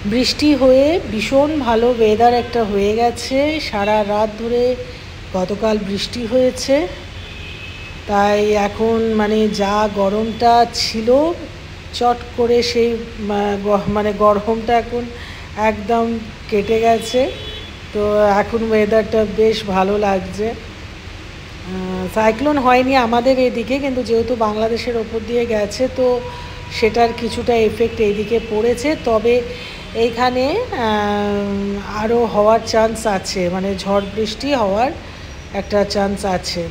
বৃষ্টি হয়ে ভীষণ ভালো ওয়েদার একটা হয়ে গেছে। সারা রাত ধরে গতকাল বৃষ্টি হয়েছে, তাই এখন মানে যা গরমটা ছিল চট করে সেই মানে গরমটা এখন একদম কেটে গেছে। তো এখন ওয়েদারটা বেশ ভালো লাগছে। সাইক্লোন হয়নি আমাদের এদিকে, কিন্তু যেহেতু বাংলাদেশের ওপর দিয়ে গেছে তো সেটার কিছুটা এফেক্ট এইদিকে পড়েছে। তবে এইখানে আরও হওয়ার চান্স আছে, মানে ঝড় বৃষ্টি হওয়ার একটা চান্স আছে।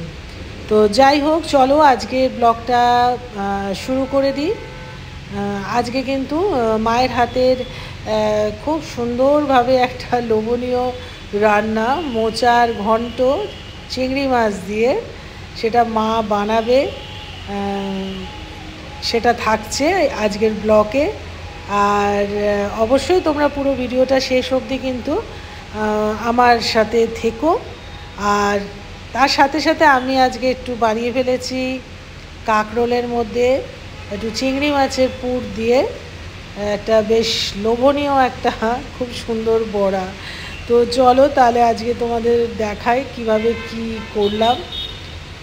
তো যাই হোক, চলো আজকে ব্লগটা শুরু করে দিই। আজকে কিন্তু মায়ের হাতের খুব সুন্দরভাবে একটা লোভনীয় রান্না, মোচার ঘন্ট চিংড়ি মাছ দিয়ে, সেটা মা বানাবে। সেটা থাকছে আজকের ব্লগে। আর অবশ্যই তোমরা পুরো ভিডিওটা শেষ অবধি কিন্তু আমার সাথে থেকো। আর তার সাথে সাথে আমি আজকে একটু বানিয়ে ফেলেছি কাঁকরোলের মধ্যে একটু চিংড়ি মাছের পুর দিয়ে একটা বেশ লোভনীয় একটা খুব সুন্দর বড়া। তো চলো তাহলে আজকে তোমাদের দেখাই কিভাবে কি করলাম।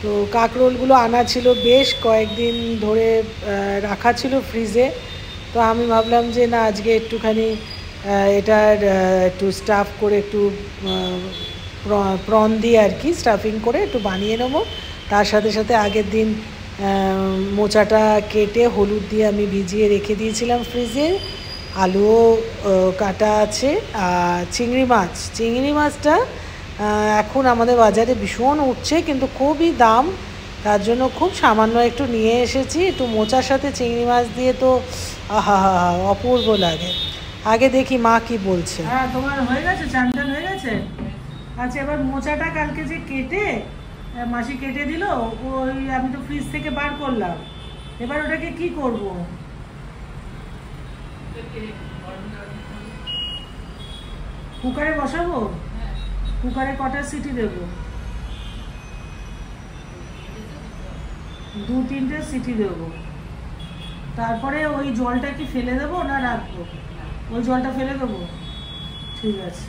তো কাঁকরোলগুলো আনা ছিল, বেশ কয়েকদিন ধরে রাখা ছিল ফ্রিজে। তো আমি ভাবলাম যে না, আজকে একটুখানি এটার একটু স্টাফ করে একটু প্রন দিয়ে আর কি স্টাফিং করে একটু বানিয়ে নেবো। তার সাথে সাথে আগের দিন মোচাটা কেটে হলুদ দিয়ে আমি ভিজিয়ে রেখে দিয়েছিলাম ফ্রিজে। আলুও কাটা আছে। আর চিংড়ি মাছটা এখন আমাদের বাজারে ভীষণ উঠছে, কিন্তু খুবই দাম, তার জন্য খুব সামান্য একটু নিয়ে এসেছি। একটু মোচার সাথে চিংড়ি মাছ দিয়ে তো আহা অপূর্ব লাগে। আগে দেখি মা কি বলছে। হ্যাঁ, তোমার হয়ে গেছে, চান টান হয়ে গেছে। আচ্ছা, এবার মোচাটা কালকে যে কেটে মাসি কেটে দিল, ওই আমি তো ফ্রিজ থেকে বার করলাম। এবার ওটাকে কি করব? কুকারে বসাবো? কুকারে কটা সিটি দেবো? 2-3টে সিটি দেবো। তারপরে ওই জলটা কি ফেলে দেবো না রাখবো? ওই জলটা ফেলে দেবো, ঠিক আছে।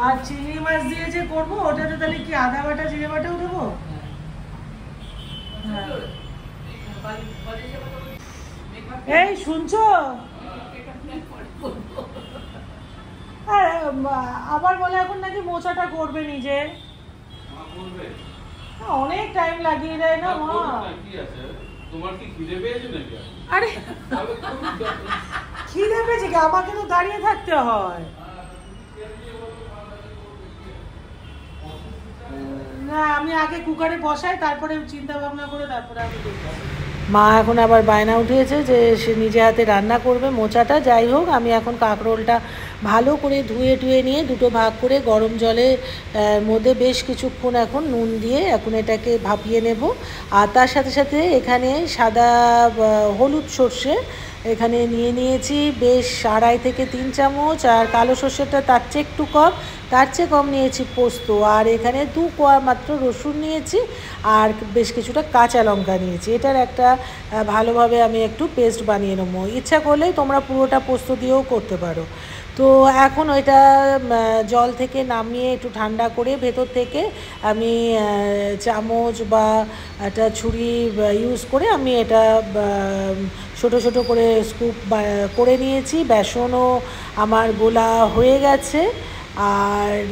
আর চিংড়ি মাছ দিয়ে যে করবো ওটাতে তাহলে কি আদা বাটা জিরে বাটাও দেবো? এই শুনছো? আবার বলে এখন নাকি মোচাটা করবে নিজে। অনেক টাইম লাগিয়ে দেয় না মা। তোমার কি খিদে পেয়েছে নাকি? আরে খিদে পেয়েছে কি? আমাকে তো দাঁড়িয়ে থাকতে হয় না। আমি আগে কুকারে বসাই, তারপরে চিন্তা ভাবনা করে তারপরে আমি দেখি। মা এখন আবার বায়না উঠিয়েছে যে সে নিজে হাতে রান্না করবে মোচাটা। যাই হোক, আমি এখন কাঁকরোলটা ভালো করে ধুয়ে নিয়ে দুটো ভাগ করে গরম জলে মধ্যে বেশ কিছুক্ষণ এখন নুন দিয়ে এখন এটাকে ভাপিয়ে নেব। আর তার সাথে সাথে এখানে সাদা হলুদ সর্ষে এখানে নিয়েছি বেশ 2.5 থেকে 3 চামচ। আর কালো সর্ষেটা তার চেয়ে একটু কম, তার চেয়ে কম নিয়েছি পোস্ত। আর এখানে 2 কোয়া মাত্র রসুন নিয়েছি, আর বেশ কিছুটা কাঁচা লঙ্কা নিয়েছি। এটার একটা ভালোভাবে আমি একটু পেস্ট বানিয়ে নেবো। ইচ্ছা করলে তোমরা পুরোটা পোস্ত দিয়েও করতে পারো। তো এখন ওইটা জল থেকে নামিয়ে একটু ঠান্ডা করে ভেতর থেকে আমি চামচ বা একটা ছুরি ইউজ করে আমি এটা ছোটো ছোটো করে স্কুপ করে নিয়েছি। বেসনও আমার গোলা হয়ে গেছে। আর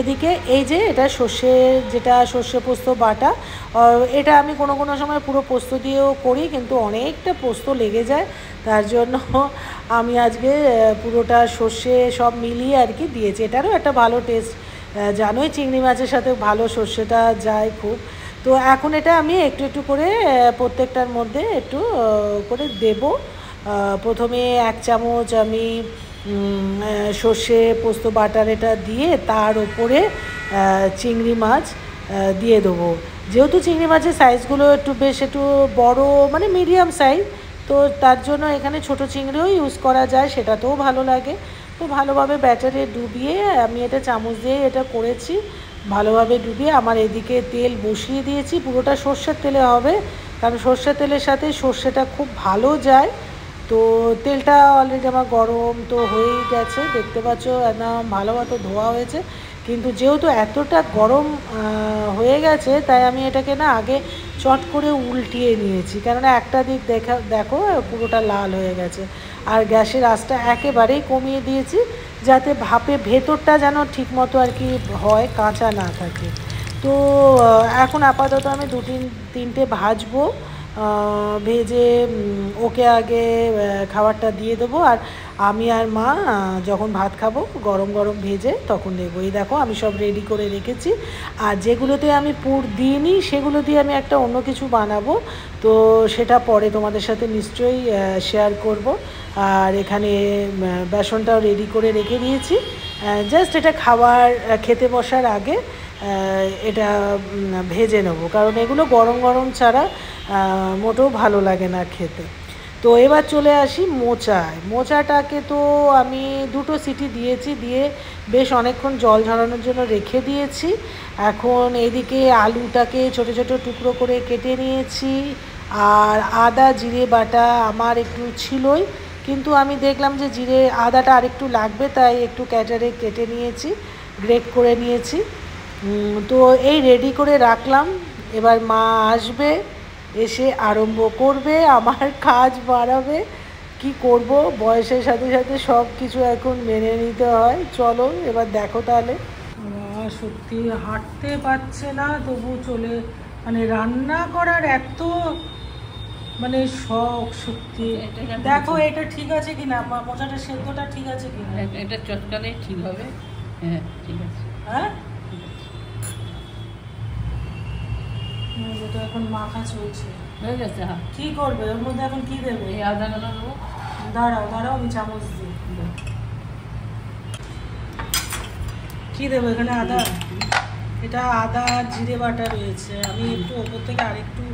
এদিকে এই যে এটা সর্ষে পোস্ত বাটা, এটা আমি কোনো সময় পুরো পোস্ত দিয়েও করি, কিন্তু অনেকটা পোস্ত লেগে যায়, তার জন্য আমি আজকে পুরোটা সর্ষে সব মিলিয়ে আর কি দিয়েছি। এটারও একটা ভালো টেস্ট, জানোই চিংড়ি মাছের সাথে ভালো সর্ষেটা যায় খুব। তো এখন এটা আমি একটু করে প্রত্যেকটার মধ্যে একটু করে দেব। প্রথমে 1 চামচ আমি সর্ষে পোস্ত বাটার এটা দিয়ে তার ওপরে চিংড়ি মাছ দিয়ে দেবো। যেহেতু চিংড়ি মাছের সাইজগুলো একটু বড়, মানে মিডিয়াম সাইজ, তো তার জন্য এখানে ছোট চিংড়িও ইউজ করা যায়, সেটাতেও ভালো লাগে। তো ভালোভাবে ব্যাটারে ডুবিয়ে আমি এটা চামচ দিয়ে এটা করেছি। ভালোভাবে ডুবিয়ে আমার এদিকে তেল বসিয়ে দিয়েছি। পুরোটা সর্ষের তেলে হবে, কারণ সর্ষের তেলের সাথে সর্ষেটা খুব ভালো যায়। তো তেলটা অলরেডি আমার গরম তো হয়েই গেছে, দেখতে পাচ্ছ একদম ভালো মতো ধোয়া হয়েছে। কিন্তু যেহেতু এতটা গরম হয়ে গেছে, তাই আমি এটাকে না আগে চট করে উল্টিয়ে নিয়েছি, কেননা একটা দিক দেখো পুরোটা লাল হয়ে গেছে। আর গ্যাসের আঁচটা একেবারেই কমিয়ে দিয়েছি, যাতে ভাপে ভেতরটা যেন ঠিকমতো আর কি হয়, কাঁচা না থাকে। তো এখন আপাতত আমি তিনটে ভাজবো, ভেজে ওকে আগে খাবারটা দিয়ে দেবো, আর আমি আর মা যখন ভাত খাবো গরম গরম ভেজে তখন দেবো। এই দেখো আমি সব রেডি করে রেখেছি, আর যেগুলোতে আমি পুর দিইনি সেগুলো দিয়ে আমি একটা অন্য কিছু বানাবো, তো সেটা পরে তোমাদের সাথে নিশ্চয়ই শেয়ার করব। আর এখানে বেসনটাও রেডি করে রেখে দিয়েছি, জাস্ট এটা খেতে বসার আগে এটা ভেজে নেব, কারণ এগুলো গরম গরম ছাড়া মোটেও ভালো লাগে না খেতে। তো এবার চলে আসি মোচাটাকে তো আমি 2টো সিটি দিয়েছি, দিয়ে বেশ অনেকক্ষণ জল ঝরানোর জন্য রেখে দিয়েছি। এখন এদিকে আলুটাকে ছোট ছোট টুকরো করে কেটে নিয়েছি, আর আদা জিরে বাটা আমার একটু ছিলই, কিন্তু আমি দেখলাম যে আদাটা আরেকটু লাগবে, তাই একটু ক্যাটারে কেটে নিয়েছি, গ্রেট করে নিয়েছি। তো এই রেডি করে রাখলাম, এবার মা আসবে, এসে আরম্ভ করবে আমার কাজ বাড়াবে। কি করব, বয়সের সাথে সাথে সব কিছু এখন মেনে নিতে হয়। চলো এবার দেখো তাহলে। সত্যি হাঁটতে পারছে না, তবু মানে রান্না করার এত মানে শখ। সত্যি দেখো এটা ঠিক আছে কিনা, মোচাটা সেদ্ধটা ঠিক আছে কিনা, এটা চটকালে ঠিক হবে। হ্যাঁ ঠিক আছে। হ্যাঁ যেটা এখন মাখা চলছে হয়ে গেছে। হ্যাঁ কি করবে ওর মধ্যে, এখন কি দেবে? এই আদা গানা দেবো। দাঁড়াও আমি চামচ দিই। কি দেবো এখানে? আদা, এটা আদা জিরে বাটা রয়েছে, আমি একটু ওপর থেকে আরেকটু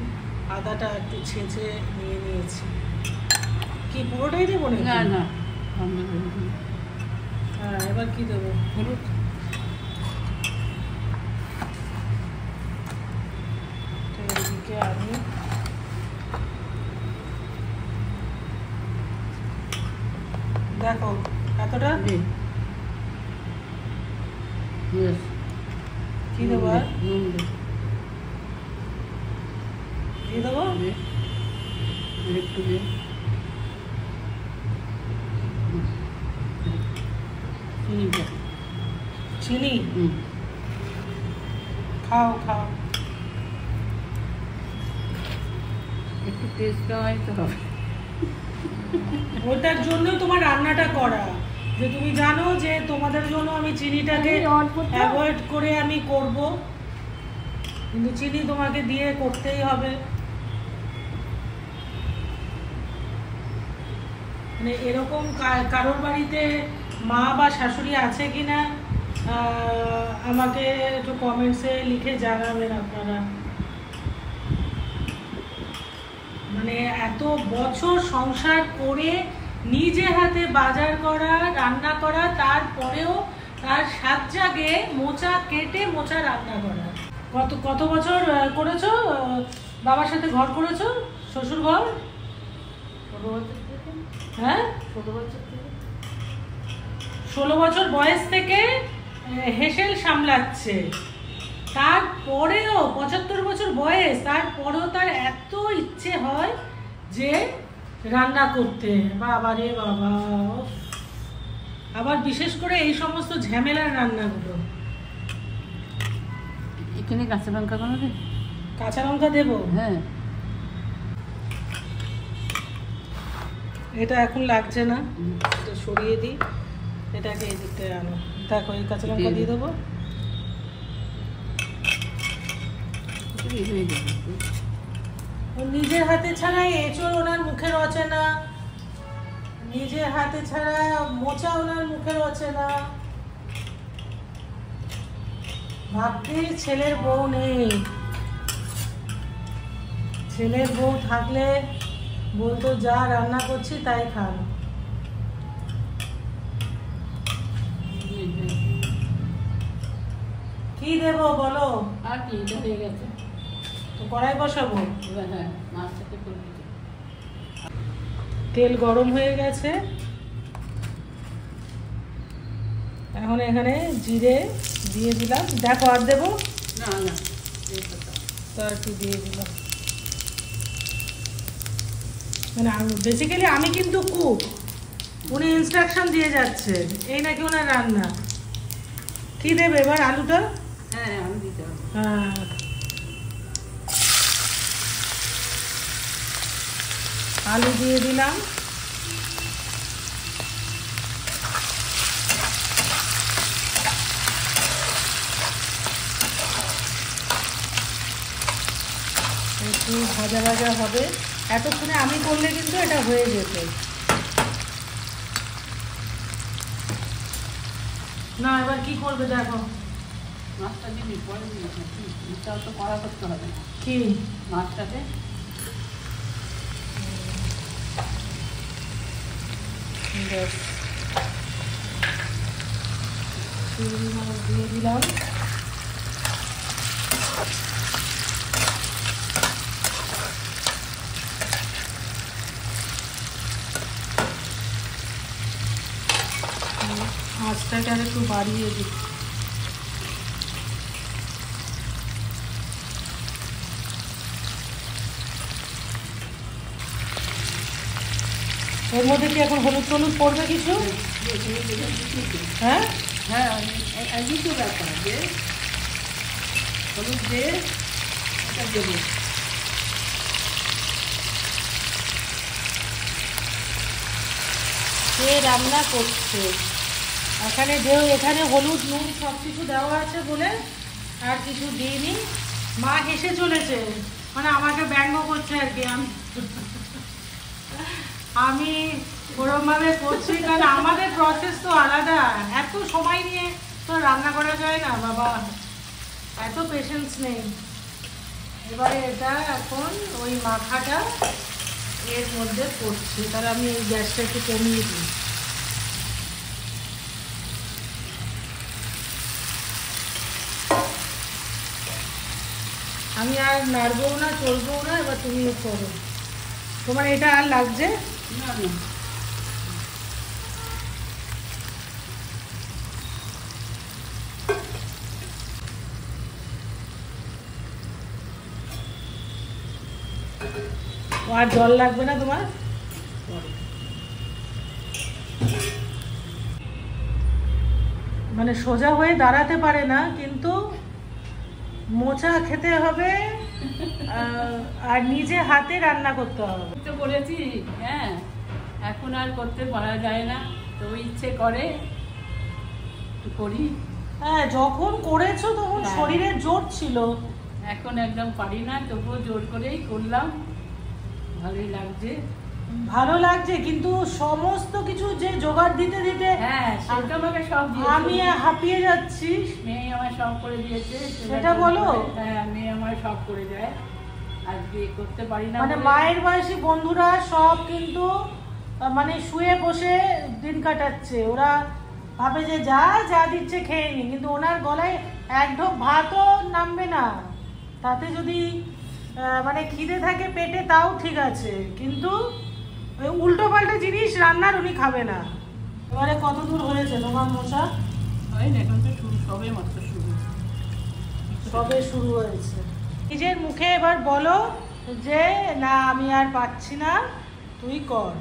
আদাটা একটু ছেঁচে নিয়ে নিয়েছি। কি পুরোটাই দেবো না না। হ্যাঁ এবার কি দেবো? হলুদ। এদিকে আমি দেখো এতটা কি দেবো? আর দিয়ে দেবো একটু চিনি। খাও একটু টেস্ট তো হবে। ওটার জন্যই তোমার রান্নাটা করা, যে তুমি জানো যে তোমাদের জন্য আমি চিনিটাকে অ্যাভয়েড করে আমি করব, কিন্তু চিনি তোমাকে দিয়ে করতেই হবে। মানে এরকম কারোর বাড়িতে মা বা শাশুড়ি আছে কিনা আমাকে একটু কমেন্টসে লিখে জানাবেন আপনারা। মানে এত বছর সংসার করে নিজে হাতে বাজার করা, রান্না করা, তারপরেও তার স্বাদ জাগে মোচা কেটে মোচা রান্না করা। কত বছর করেছো? বাবার সাথে ঘর করেছো, শ্বশুর ঘর? হ্যাঁ 16 বছর বয়স থেকে হেসেল সামলাচ্ছে, তারপরেও 75 বছর বয়স, তারপরেও তার এত ইচ্ছে হয় যে রান্না করতে। বাবা রে বাবা, আবার বিশেষ করে এই সমস্ত ঝামেলার রান্নাগুলো। এখানে কাঁচা লঙ্কা বানাবে? কাঁচা লঙ্কা দেবো? হ্যাঁ। এটা এখন লাগছে না, এটা সরিয়ে দিই, এটাকে এই দিকটায় আনো। দেখো এই কাঁচা লঙ্কা দিয়ে দেবো। নিজের হাতে ছাড়া এঁচড় ওনার মুখে রচে না, নিজের হাতে ছাড়া মোচা ওনার মুখে রচে না। ভাগ্যের ছেলের বউ নেই, ছেলের বউ থাকলে বলতো যা রান্না করছি তাই খান। কি দেবো বলো? আর কি, এটা হয়ে গেছে তো কড়াই বসাবো। হ্যাঁ মাছটাকে করে দিতে। তেল গরম হয়ে গেছে, এখন এখানে জিরে দিয়ে দিলাম। দেখো আর দেবো না না, তো একটু দিয়ে দিলাম। মানে বেসিক্যালি আমি কিন্তু কুক, উনি ইনস্ট্রাকশন দিয়ে যাচ্ছেন, এই নাকি ওনার রান্না। কি দেবে এবার? আলুটা? হ্যাঁ আমি দিতে হবে। হ্যাঁ, আলু দিয়ে দিলাম। একটু ভাজা ভাজা হবে, এতক্ষণে আমি করলে কিন্তু এটা হয়ে যেত না। এবার কি করবে দেখো? মাছটা দিবি পরে দিবি, এটা তো কড়া করতে হবে না। কি মাছটাতে ব্যাস, চিংড়ি মাছ দিয়ে দিলাম। আঁচটাকে আর একটু বাড়িয়ে দিই। এর মধ্যে কি এখন হলুদ টলুদ পড়বে কিছু? হ্যাঁ হ্যাঁ একটু ব্যাপার যে হলুদ দিয়ে এটা দেবো। কে রান্না করছে এখানে? এখানে হলুদ নুন সব কিছু দেওয়া আছে বলে আর কিছু দিইনি। মা হেসে চলেছে, মানে আমাকে ব্যঙ্গ করছে আর কি। আমি ওরমভাবে করছি কারণ আমাদের প্রসেস তো আলাদা, এত সময় নিয়ে তো রান্না করা যায় না বাবা, এত পেশেন্স নেই। এবারে এটা এখন ওই মাখাটা এর মধ্যে করছি, তাহলে আমি এই গ্যাসটা একটু কমিয়ে দিই। আমি আর নাড়বও না, চলবও না, এবার তুমিও করো। তোমার এটা আর লাগছে না না, আর জল লাগবে না তোমার? মানে সোজা হয়ে দাঁড়াতে পারে না, কিন্তু মোচা খেতে হবে আর নিজে হাতে রান্না করতে হবে। তো বলেছি হ্যাঁ, এখন আর করতে পারা যায় না, তো ইচ্ছে করে একটু করি। হ্যাঁ, যখন করেছো তখন হ্যাঁ। শরীরের জোর ছিল। এখন একদম পারি না, তবুও জোর করেই করলাম, ভালোই লাগছে। ভালো লাগছে, কিন্তু সমস্ত কিছু যে জোগাড় দিতে দিতে হ্যাঁ সেটা আমাকে সব দিয়েছে। আমি হাঁপিয়ে যাচ্ছি। মেয়ে আমার সব করে দিয়েছে। সেটা বলো? হ্যাঁ মেয়ে আমার সব করে দেয়, আজকে করতে পারি না মানে বলে। মায়ের বয়সী বন্ধুরা সব কিন্তু মানে শুয়ে বসে দিন কাটাচ্ছে, ওরা ভাবে যে যা যা দিচ্ছে খেয়ে নি, কিন্তু ওনার গলায় এক ঢোক ভাতও নামবে না। তাতে যদি মানে খিদে থাকে পেটে তাও ঠিক আছে, কিন্তু ওই উল্টো পাল্টা জিনিস রান্নার উনি খাবে না। এবারে কত দূর হয়েছে তোমার মশা? হয় না, এখন তো শুরু, সবে মাত্র শুরু। সবে শুরু হয়েছে। নিজের মুখে এবার বলো যে না আমি আর পাচ্ছি না, তুই কর।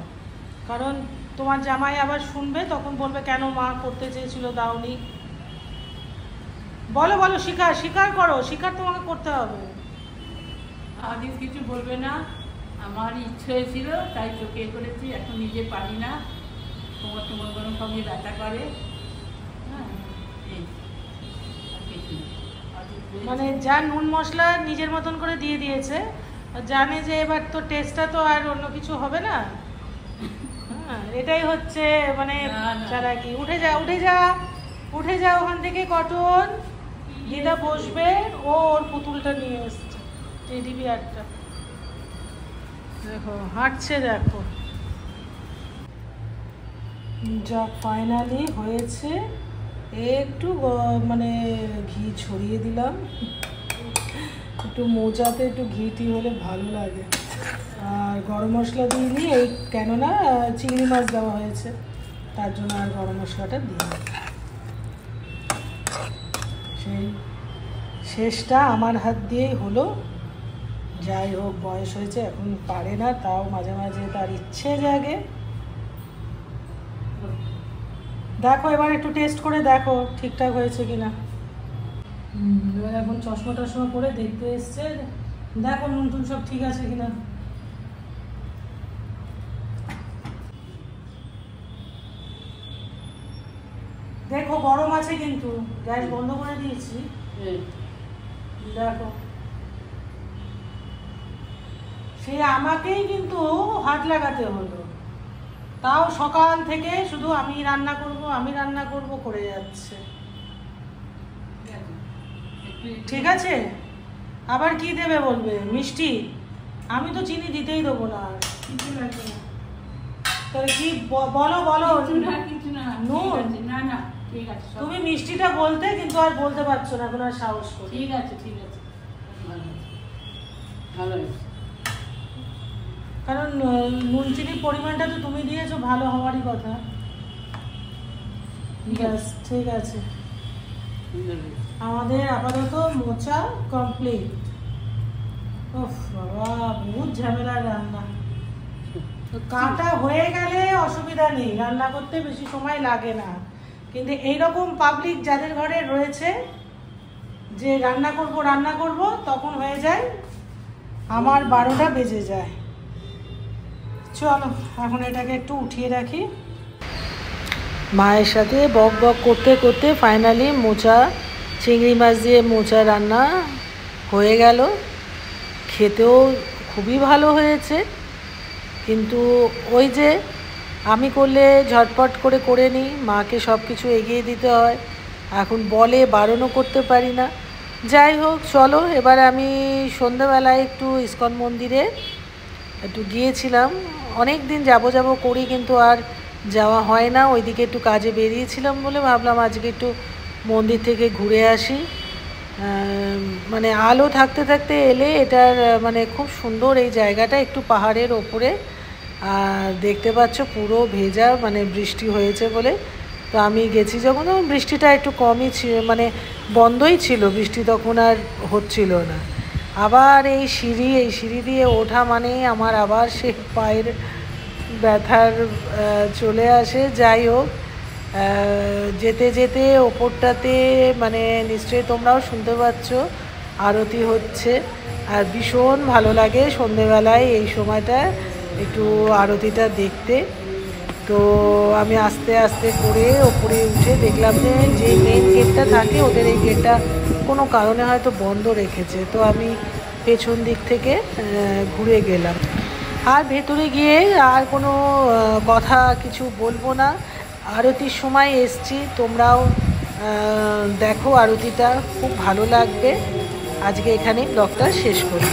কারণ তোমার জামাই আবার শুনবে, তখন বলবে কেন মা করতে চেয়েছিল দাওনি। বলো বলো, স্বীকার করো, স্বীকার তোমাকে করতে হবে। আদিস কিছু বলবে না, আমার ইচ্ছে হয়েছিল তাই চোখে করেছি, এখন নিজে পারি না, তোমার তোমার গরম সঙ্গে ব্যথা করে। হ্যাঁ এই আর কিছু না। আদিস বলেছে, মানে যা নুন মশলা নিজের মতন করে দিয়ে দিয়েছে, জানে যে এবার তো টেস্টটা তো আর অন্য কিছু হবে না। হ্যাঁ, এটাই হচ্ছে মানে না, না। যারা কি উঠে যা ওখান থেকে। কটন দিদা বসবে, ও ওর পুতুলটা নিয়ে এসছে, টেডি বিয়ারটা। দেখো হাঁটছে, দেখো যা ফাইনালি হয়েছে। একটু মানে ঘি ছড়িয়ে দিলাম, একটু মোচাতে একটু ঘি টি হলে ভালো লাগে। আর গরম মশলা দিইনি, এই কেননা চিংড়ি মাছ দেওয়া হয়েছে, তার জন্য আর গরম মশলাটা দিইনি। সেই শেষটা আমার হাত দিয়েই হলো। যাই হোক, বয়স হয়েছে, এখন পারে না, তাও মাঝে মাঝে তার ইচ্ছে জাগে। দেখো এবার একটু টেস্ট করে দেখো ঠিকঠাক হয়েছে কিনা। এবার এখন চশমা টশমা পরে দেখতে এসছে, দেখো নুন টুন সব ঠিক আছে কিনা। দেখো গরম আছে কিন্তু, গ্যাস বন্ধ করে দিয়েছি। দেখো সে আমাকেই কিন্তু হাত লাগাতে হলো, তাও সকাল থেকে শুধু আমি রান্না করব করে যাচ্ছে। ঠিক আছে, আবার কি দেবে বলবে? মিষ্টি? আমি তো চিনি দিতেই দেবো না আর। কিছু লাগবে না। তাহলে কি বলো বলো। কিছু না, নুন? না না ঠিক আছে। তুমি মিষ্টিটা বলতে, কিন্তু আর বলতে পারছো না, এখন আর সাহস করে। ঠিক আছে ঠিক আছে, ভালো আছে, ভালো আছে। কারণ নুন চিনির পরিমাণটা তো তুমি দিয়েছো, ভালো হওয়ারই কথা। ব্যাস ঠিক আছে, আমাদের আপাতত মোচা কমপ্লিট। ওফ বাবা, বহুত ঝামেলার রান্না। তো কাটা হয়ে গেলে অসুবিধা নেই, রান্না করতে বেশি সময় লাগে না। কিন্তু এইরকম পাবলিক যাদের ঘরে রয়েছে, যে রান্না করব তখন হয়ে যায় আমার 12টা বেজে যায়। চলো এখন এটাকে একটু উঠিয়ে রাখি। মায়ের সাথে বক বক করতে করতে ফাইনালি মোচা, চিংড়ি মাছ দিয়ে মোচা রান্না হয়ে গেল। খেতেও খুবই ভালো হয়েছে, কিন্তু ওই যে আমি করলে ঝটপট করে নিই, মাকে সব কিছু এগিয়ে দিতে হয়, এখন বলে বারণও করতে পারি না। যাই হোক চলো, এবার আমি সন্ধ্যাবেলায় একটু ইস্কন মন্দিরে একটু গিয়েছিলাম। অনেক দিন যাব করি, কিন্তু আর যাওয়া হয় না। ওইদিকে একটু কাজে বেরিয়েছিলাম বলে ভাবলাম আজকে একটু মন্দির থেকে ঘুরে আসি। মানে আলো থাকতে থাকতে এলে এটার মানে খুব সুন্দর এই জায়গাটা, একটু পাহাড়ের ওপরে। আর দেখতে পাচ্ছ পুরো ভেজা, মানে বৃষ্টি হয়েছে বলে। তো আমি গেছি যখন, বৃষ্টিটা একটু কমই ছিল, মানে বন্ধই ছিল, বৃষ্টি তখন আর হচ্ছিল না। আবার এই সিঁড়ি দিয়ে ওঠা মানে আমার আবার সে পায়ের ব্যথার চলে আসে। যাই হোক, যেতে যেতে ওপরটাতে মানে নিশ্চয়ই তোমরাও শুনতে পাচ্ছ আরতি হচ্ছে, আর ভীষণ ভালো লাগে সন্ধেবেলায় এই সময়টা একটু আরতিটা দেখতে। তো আমি আস্তে আস্তে করে ওপরে উঠে দেখলাম যে মেন গেটটা থাকে, ওদের এই গেটটা কোনো কারণে হয়তো বন্ধ রেখেছে। তো আমি পেছন দিক থেকে ঘুরে গেলাম। আর ভেতরে গিয়ে আর কোনো কথা কিছু বলবো না। আরতির সময় এসছি, তোমরাও দেখো আরতিটা, খুব ভালো লাগবে। আজকে এখানেই ব্লগটা শেষ করি।